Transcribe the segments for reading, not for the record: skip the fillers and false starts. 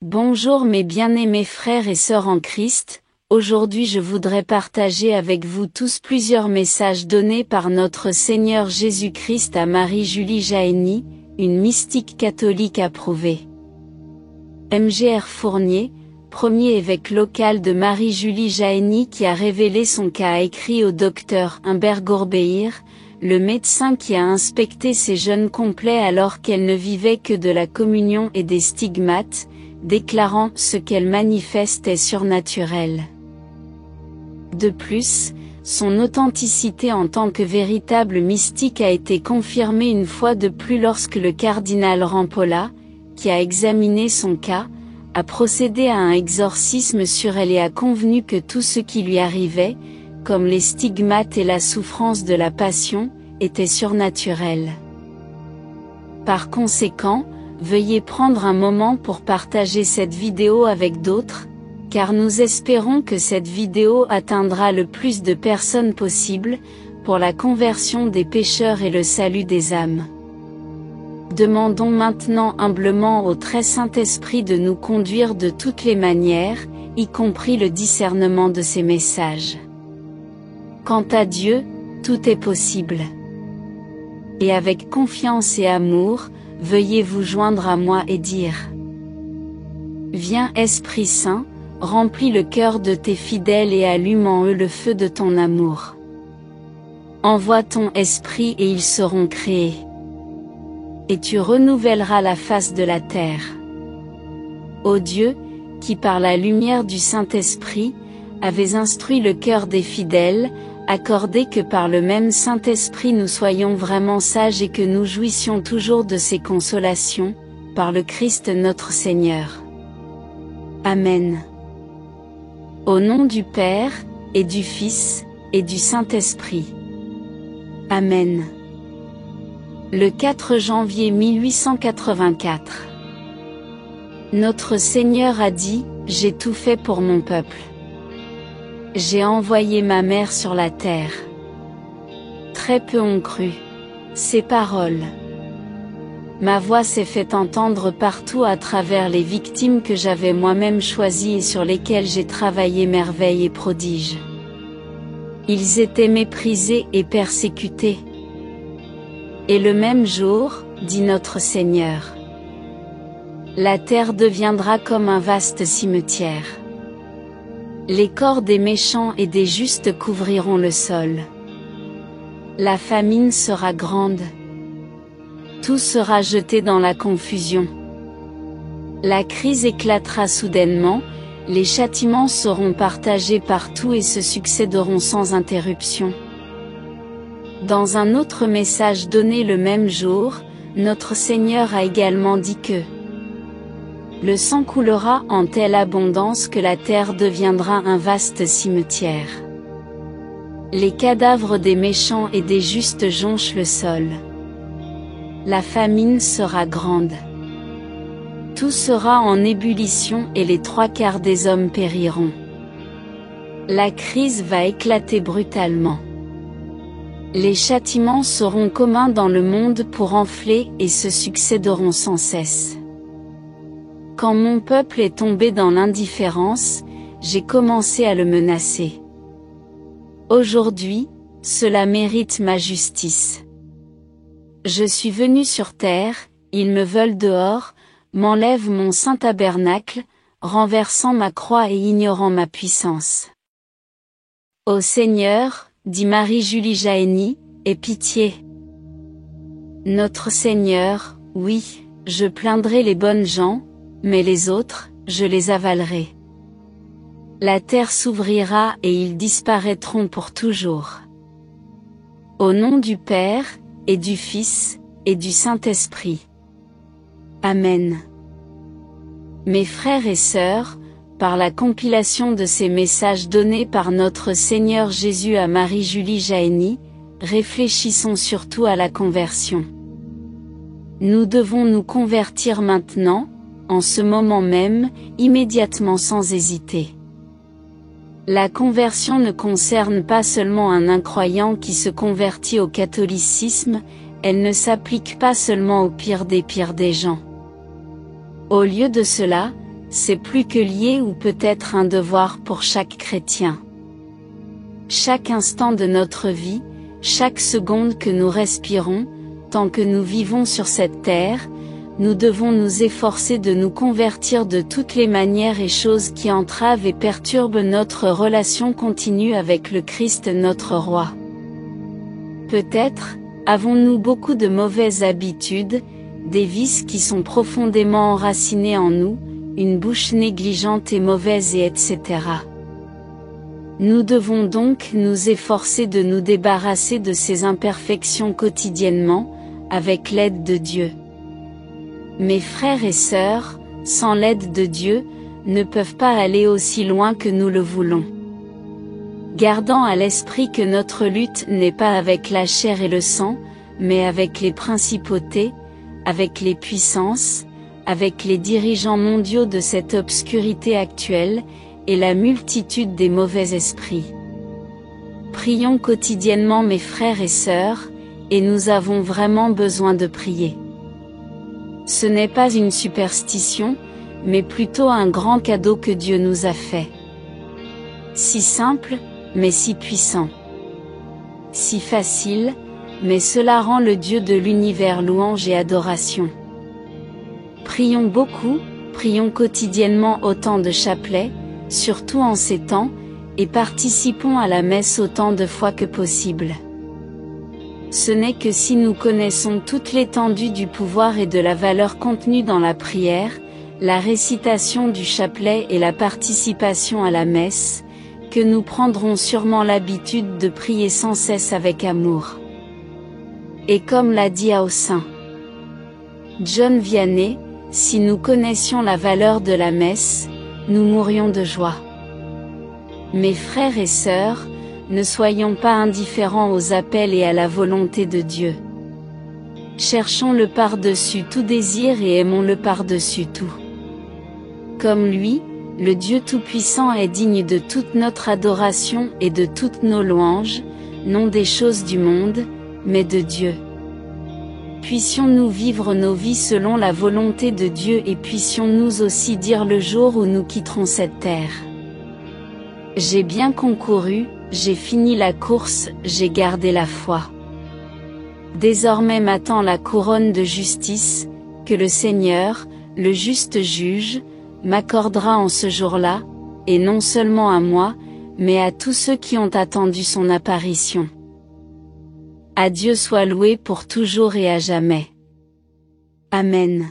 Bonjour mes bien-aimés frères et sœurs en Christ, aujourd'hui je voudrais partager avec vous tous plusieurs messages donnés par notre Seigneur Jésus-Christ à Marie-Julie Jahenny, une mystique catholique approuvée. Mgr Fournier, premier évêque local de Marie-Julie Jahenny qui a révélé son cas a écrit au docteur Humbert Gourbeir, le médecin qui a inspecté ses jeûnes complets alors qu'elle ne vivait que de la communion et des stigmates, déclarant ce qu'elle manifeste est surnaturel. De plus, son authenticité en tant que véritable mystique a été confirmée une fois de plus lorsque le cardinal Rampolla, qui a examiné son cas, a procédé à un exorcisme sur elle et a convenu que tout ce qui lui arrivait, comme les stigmates et la souffrance de la passion, était surnaturel. Par conséquent, veuillez prendre un moment pour partager cette vidéo avec d'autres, car nous espérons que cette vidéo atteindra le plus de personnes possible, pour la conversion des pécheurs et le salut des âmes. Demandons maintenant humblement au très Saint-Esprit de nous conduire de toutes les manières, y compris le discernement de ces messages. Quant à Dieu, tout est possible. Et avec confiance et amour, veuillez vous joindre à moi et dire: Viens Esprit Saint, remplis le cœur de tes fidèles et allume en eux le feu de ton amour. Envoie ton esprit et ils seront créés. Et tu renouvelleras la face de la terre. Ô Dieu, qui par la lumière du Saint-Esprit, avez instruit le cœur des fidèles, accordez que par le même Saint-Esprit nous soyons vraiment sages et que nous jouissions toujours de ses consolations, par le Christ notre Seigneur. Amen. Au nom du Père, et du Fils, et du Saint-Esprit. Amen. Le 4 janvier 1884. Notre Seigneur a dit, « J'ai tout fait pour mon peuple. J'ai envoyé ma mère sur la terre. » Très peu ont cru ces paroles. Ma voix s'est fait entendre partout à travers les victimes que j'avais moi-même choisies et sur lesquelles j'ai travaillé merveilles et prodiges. Ils étaient méprisés et persécutés. Et le même jour, dit notre Seigneur, la terre deviendra comme un vaste cimetière. Les corps des méchants et des justes couvriront le sol. La famine sera grande. Tout sera jeté dans la confusion. La crise éclatera soudainement, les châtiments seront partagés partout et se succéderont sans interruption. Dans un autre message donné le même jour, notre Seigneur a également dit que le sang coulera en telle abondance que la terre deviendra un vaste cimetière. Les cadavres des méchants et des justes jonchent le sol. La famine sera grande. Tout sera en ébullition et les 3/4 des hommes périront. La crise va éclater brutalement. Les châtiments seront communs dans le monde pour enfler et se succéderont sans cesse. Quand mon peuple est tombé dans l'indifférence, j'ai commencé à le menacer. Aujourd'hui, cela mérite ma justice. Je suis venu sur terre, ils me veulent dehors, m'enlèvent mon saint tabernacle, renversant ma croix et ignorant ma puissance. Ô Seigneur, dit Marie-Julie Jahenny, aie pitié. Notre Seigneur, oui, je plaindrai les bonnes gens, mais les autres, je les avalerai. La terre s'ouvrira et ils disparaîtront pour toujours. Au nom du Père, et du Fils, et du Saint-Esprit. Amen. Mes frères et sœurs, par la compilation de ces messages donnés par notre Seigneur Jésus à Marie-Julie Jahenny, réfléchissons surtout à la conversion. Nous devons nous convertir maintenant, en ce moment même, immédiatement sans hésiter. La conversion ne concerne pas seulement un incroyant qui se convertit au catholicisme, elle ne s'applique pas seulement au pire des gens. Au lieu de cela, c'est plus que lié ou peut-être un devoir pour chaque chrétien. Chaque instant de notre vie, chaque seconde que nous respirons, tant que nous vivons sur cette terre, nous devons nous efforcer de nous convertir de toutes les manières et choses qui entravent et perturbent notre relation continue avec le Christ notre Roi. Peut-être, avons-nous beaucoup de mauvaises habitudes, des vices qui sont profondément enracinés en nous, une bouche négligente et mauvaise et etc. Nous devons donc nous efforcer de nous débarrasser de ces imperfections quotidiennement, avec l'aide de Dieu. Mes frères et sœurs, sans l'aide de Dieu, ne peuvent pas aller aussi loin que nous le voulons. Gardant à l'esprit que notre lutte n'est pas avec la chair et le sang, mais avec les principautés, avec les puissances, avec les dirigeants mondiaux de cette obscurité actuelle, et la multitude des mauvais esprits. Prions quotidiennement mes frères et sœurs, et nous avons vraiment besoin de prier. Ce n'est pas une superstition, mais plutôt un grand cadeau que Dieu nous a fait. Si simple, mais si puissant. Si facile, mais cela rend le Dieu de l'univers louange et adoration. Prions beaucoup, prions quotidiennement autant de chapelets, surtout en ces temps, et participons à la messe autant de fois que possible. Ce n'est que si nous connaissons toute l'étendue du pouvoir et de la valeur contenue dans la prière, la récitation du chapelet et la participation à la messe, que nous prendrons sûrement l'habitude de prier sans cesse avec amour. Et comme l'a dit au Saint John Vianney, si nous connaissions la valeur de la messe, nous mourrions de joie. Mes frères et sœurs, ne soyons pas indifférents aux appels et à la volonté de Dieu. Cherchons-le par-dessus tout désir et aimons-le par-dessus tout. Comme lui, le Dieu Tout-Puissant est digne de toute notre adoration et de toutes nos louanges, non des choses du monde, mais de Dieu. Puissions-nous vivre nos vies selon la volonté de Dieu et puissions-nous aussi dire le jour où nous quitterons cette terre. J'ai bien concouru, j'ai fini la course, j'ai gardé la foi. Désormais m'attend la couronne de justice, que le Seigneur, le juste juge, m'accordera en ce jour-là, et non seulement à moi, mais à tous ceux qui ont attendu son apparition. À Dieu soit loué pour toujours et à jamais. Amen.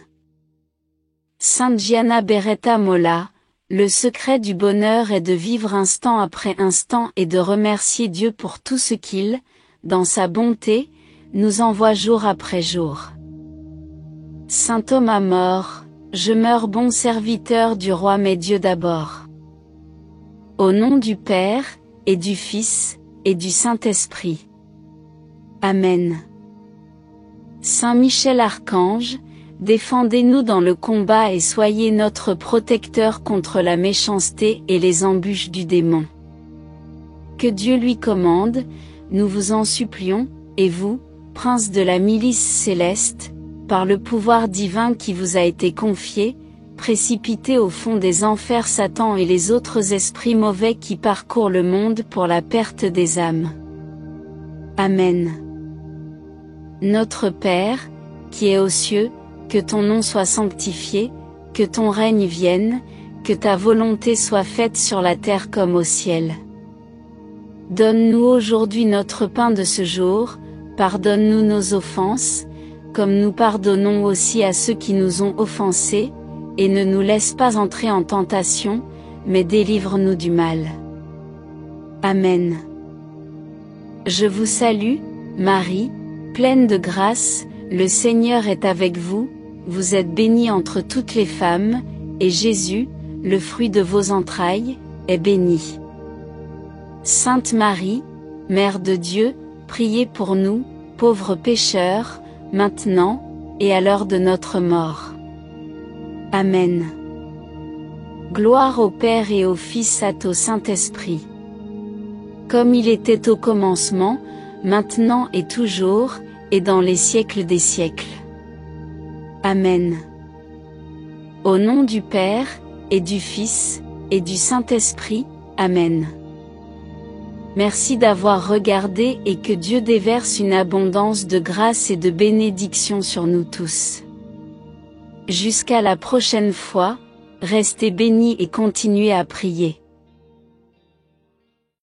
Sainte Gianna Beretta Molla, le secret du bonheur est de vivre instant après instant et de remercier Dieu pour tout ce qu'il, dans sa bonté, nous envoie jour après jour. Saint Thomas More, je meurs bon serviteur du roi mais Dieu d'abord. Au nom du Père, et du Fils, et du Saint-Esprit. Amen. Saint Michel Archange, défendez-nous dans le combat et soyez notre protecteur contre la méchanceté et les embûches du démon. Que Dieu lui commande, nous vous en supplions, et vous, prince de la milice céleste, par le pouvoir divin qui vous a été confié, précipitez au fond des enfers Satan et les autres esprits mauvais qui parcourent le monde pour la perte des âmes. Amen. Notre Père, qui es aux cieux, que ton nom soit sanctifié, que ton règne vienne, que ta volonté soit faite sur la terre comme au ciel. Donne-nous aujourd'hui notre pain de ce jour, pardonne-nous nos offenses, comme nous pardonnons aussi à ceux qui nous ont offensés, et ne nous laisse pas entrer en tentation, mais délivre-nous du mal. Amen. Je vous salue, Marie, pleine de grâce, le Seigneur est avec vous, vous êtes bénie entre toutes les femmes, et Jésus, le fruit de vos entrailles, est béni. Sainte Marie, Mère de Dieu, priez pour nous, pauvres pécheurs, maintenant, et à l'heure de notre mort. Amen. Gloire au Père et au Fils et au Saint-Esprit. Comme il était au commencement, maintenant et toujours, et dans les siècles des siècles. Amen. Au nom du Père, et du Fils, et du Saint-Esprit. Amen. Merci d'avoir regardé et que Dieu déverse une abondance de grâce et de bénédiction sur nous tous. Jusqu'à la prochaine fois, restez bénis et continuez à prier.